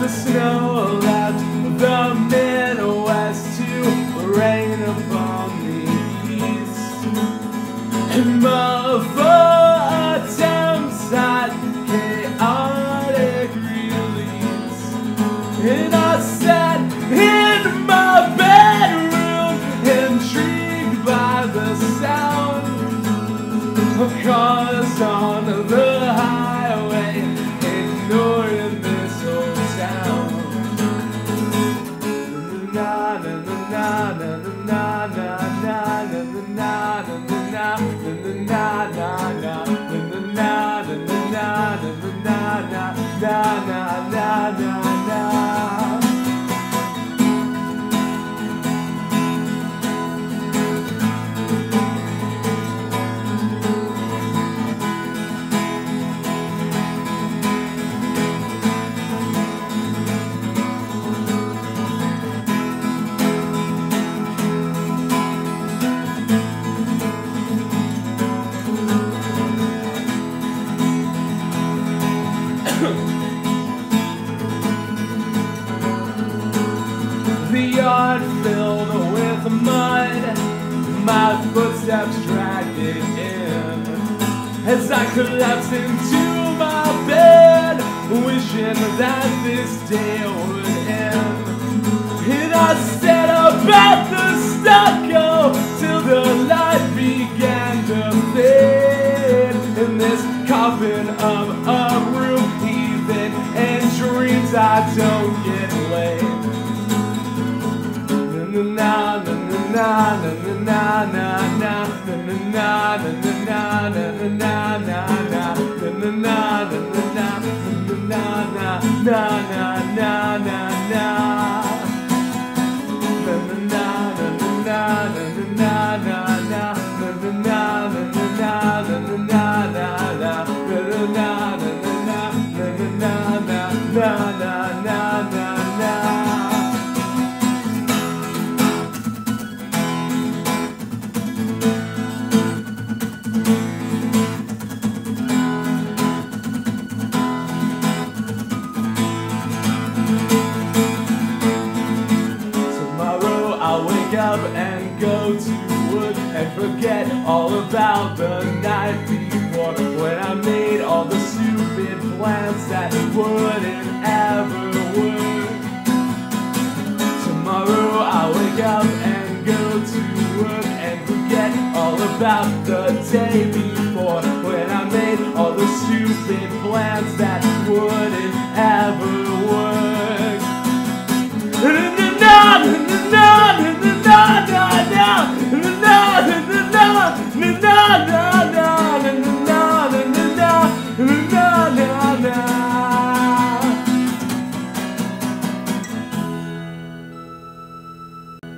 the snow left the Midwest to rain upon the East. And before attempts at chaotic release, and I sat in my bedroom, intrigued by the sound of cars on the highway, ignoring this old town. Na na na na na na na na na na na The yard filled with mud, my footsteps dragged it in, as I collapsed into my bed, wishing that this day would end. And I set about the stucco till the light began to fade, in this coffin of a room heaving, and dreams I don't get laid. Na na na na na na na na na na na na up and go to work and forget all about the night before, when I made all the stupid plans that wouldn't ever work. Tomorrow I'll wake up and go to work and forget all about the day before, when I made all the stupid plans that